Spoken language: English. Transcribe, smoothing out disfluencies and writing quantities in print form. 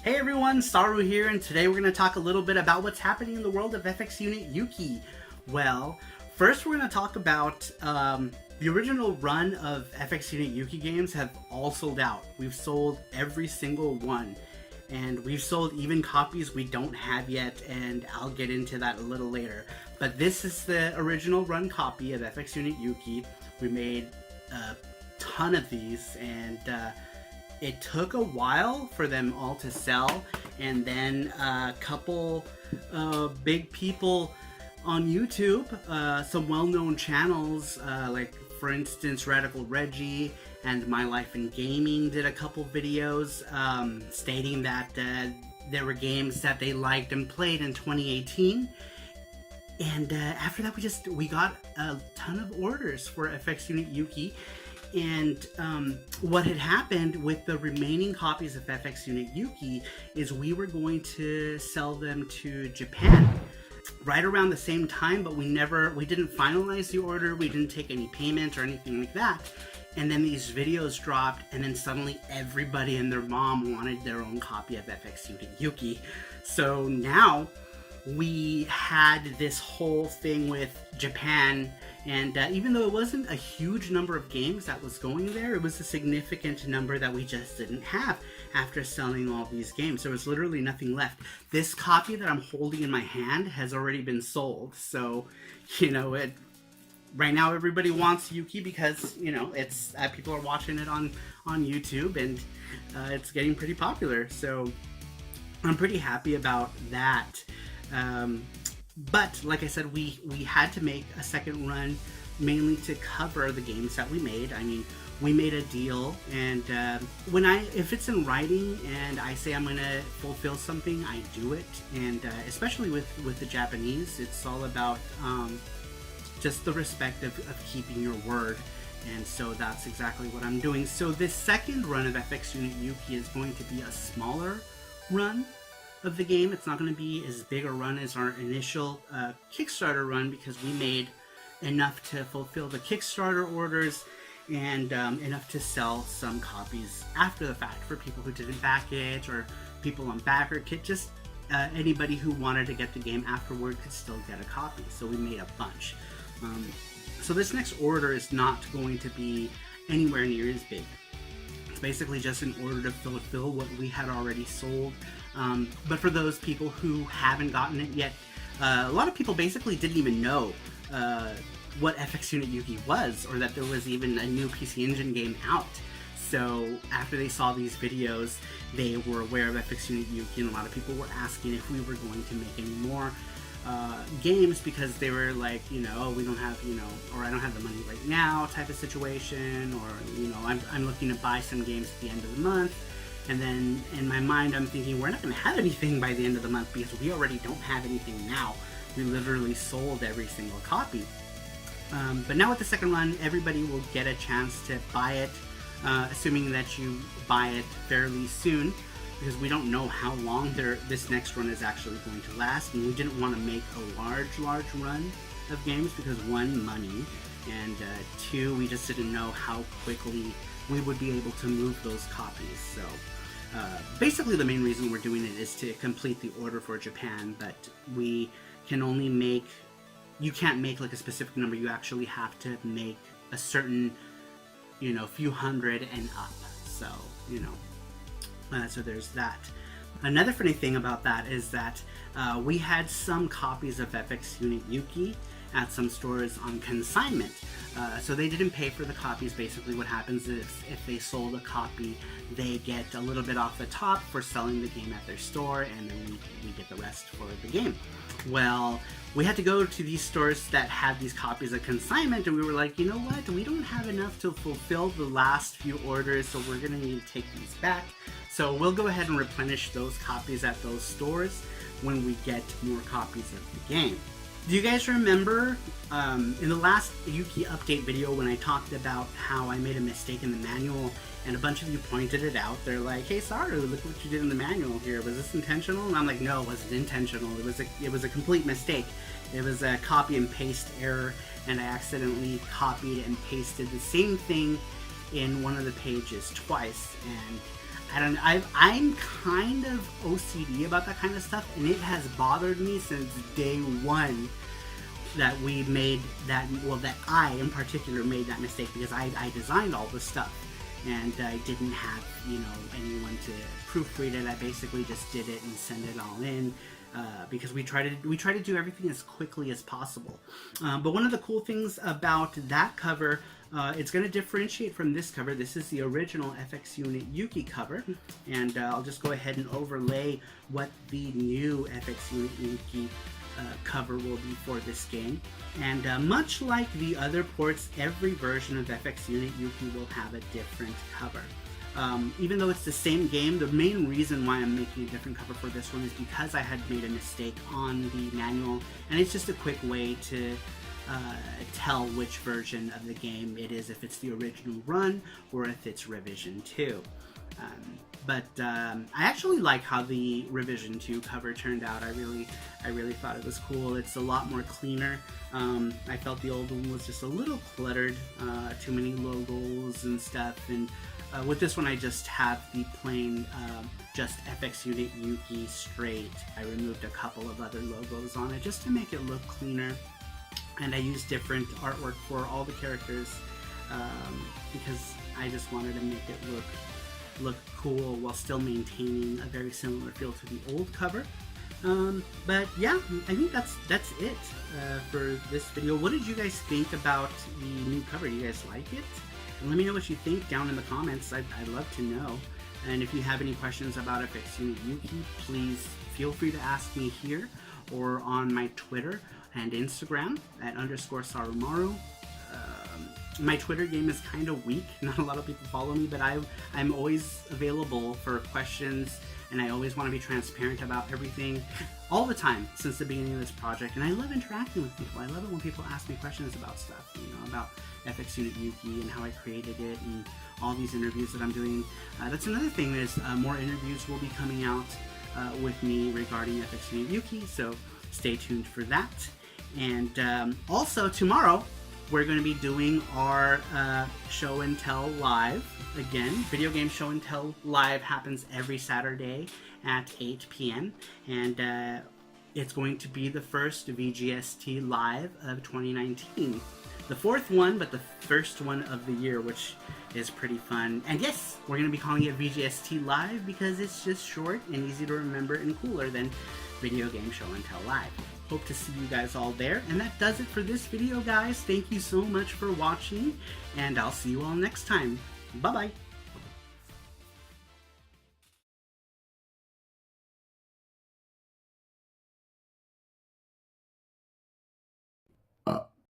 Hey everyone, Saru here, and today we're going to talk a little bit about what's happening in the world of FX Unit Yuki. Well, first we're going to talk about the original run of FX Unit Yuki games have all sold out. We've sold every single one, and we've sold even copies we don't have yet, and I'll get into that a little later. But this is the original run copy of FX Unit Yuki. We made a ton of these, and it took a while for them all to sell, and then a couple big people on YouTube, some well-known channels, like for instance Radical Reggie and My Life in Gaming did a couple videos stating that there were games that they liked and played in 2018. And after that we got a ton of orders for FX Unit Yuki. And what had happened with the remaining copies of FX Unit Yuki is we were going to sell them to Japan right around the same time, but we didn't finalize the order, we didn't take any payment or anything like that. And then these videos dropped, and then suddenly everybody and their mom wanted their own copy of FX Unit Yuki. So now we had this whole thing with Japan, and even though it wasn't a huge number of games that was going there, it was a significant number that we just didn't have after selling all these games. There was literally nothing left. This copy that I'm holding in my hand has already been sold, so you know, right now everybody wants Yuki because, you know, it's people are watching it on YouTube, and it's getting pretty popular, so I'm pretty happy about that. But like I said, we had to make a second run mainly to cover the games that we made. I mean, we made a deal, and if it's in writing and I say I'm gonna fulfill something, I do it. And especially with the Japanese, it's all about just the respect of keeping your word. And so that's exactly what I'm doing. So this second run of FX Unit Yuki is going to be a smaller run of the game. It's not going to be as big a run as our initial Kickstarter run, because we made enough to fulfill the Kickstarter orders and enough to sell some copies after the fact for people who didn't back it, or people on backer kit. Just anybody who wanted to get the game afterward could still get a copy, so we made a bunch. So this next order is not going to be anywhere near as big. It's basically just in order to fulfill what we had already sold. But for those people who haven't gotten it yet, a lot of people basically didn't even know what FX Unit Yuki was, or that there was even a new PC Engine game out. So after they saw these videos, they were aware of FX Unit Yuki, and a lot of people were asking if we were going to make any more games, because they were like, you know, oh, we don't have, you know, or I don't have the money right now type of situation, or, you know, I'm looking to buy some games at the end of the month. And then in my mind, I'm thinking, we're not going to have anything by the end of the month because we already don't have anything now. We literally sold every single copy. But now with the second run, everybody will get a chance to buy it, assuming that you buy it fairly soon, because we don't know how long this next run is actually going to last. And we didn't want to make a large run of games because, one, money, and two, we just didn't know how quickly we would be able to move those copies. So basically the main reason we're doing it is to complete the order for Japan, but we can only make, you can't make like a specific number, you actually have to make a certain, you know, few hundred and up. So, you know, so there's that. Another funny thing about that is that we had some copies of FX Unit Yuki at some stores on consignment. So they didn't pay for the copies. Basically what happens is if they sold a copy, they get a little bit off the top for selling the game at their store, and then we get the rest for the game. Well, we had to go to these stores that had these copies of consignment, and we were like, you know what, we don't have enough to fulfill the last few orders, so we're gonna need to take these back. So we'll go ahead and replenish those copies at those stores when we get more copies of the game. Do you guys remember in the last Yuki update video when I talked about how I made a mistake in the manual, and a bunch of you pointed it out? They're like, hey Saru, look what you did in the manual here. Was this intentional? And I'm like, no, it wasn't intentional. It was a complete mistake. It was a copy and paste error, and I accidentally copied and pasted the same thing in one of the pages twice, and I don't know. I'm kind of OCD about that kind of stuff, and it has bothered me since day one that we made that, well, that I in particular made that mistake, because I designed all this stuff and I didn't have, you know, anyone to proofread it. I basically just did it and sent it all in because we try to do everything as quickly as possible. But one of the cool things about that cover, it's going to differentiate from this cover. This is the original FX Unit Yuki cover, and I'll just go ahead and overlay what the new FX Unit Yuki cover will be for this game. And much like the other ports, every version of FX Unit Yuki will have a different cover. Even though it's the same game, the main reason why I'm making a different cover for this one is because I had made a mistake on the manual, and it's just a quick way to tell which version of the game it is, if it's the original run or if it's Revision 2. But I actually like how the Revision 2 cover turned out. I really thought it was cool. It's a lot more cleaner. I felt the old one was just a little cluttered, too many logos and stuff. And with this one, I just have the plain just FX Unit Yuki straight. I removed a couple of other logos on it just to make it look cleaner. And I used different artwork for all the characters because I just wanted to make it look cool while still maintaining a very similar feel to the old cover. But yeah, I think that's it for this video. What did you guys think about the new cover? Do you guys like it? And let me know what you think down in the comments. I'd love to know. And if you have any questions about FX Unit Yuki, please feel free to ask me here or on my Twitter and Instagram at _Sarumaru. My Twitter game is kind of weak. Not a lot of people follow me, but I'm always available for questions, and I always want to be transparent about everything all the time since the beginning of this project. And I love interacting with people. I love it when people ask me questions about stuff, you know, about FX Unit Yuki and how I created it and all these interviews that I'm doing. That's another thing, is more interviews will be coming out with me regarding FX Unit Yuki, so stay tuned for that. And also tomorrow, we're going to be doing our show and tell live again. Video game show and tell live happens every Saturday at 8 p.m. and it's going to be the first VGST live of 2019. The fourth one, but the first one of the year, which is pretty fun. And yes, we're going to be calling it VGST Live because it's just short and easy to remember and cooler than Video Game Show and Tell Live. Hope to see you guys all there. And that does it for this video, guys. Thank you so much for watching, and I'll see you all next time. Bye-bye.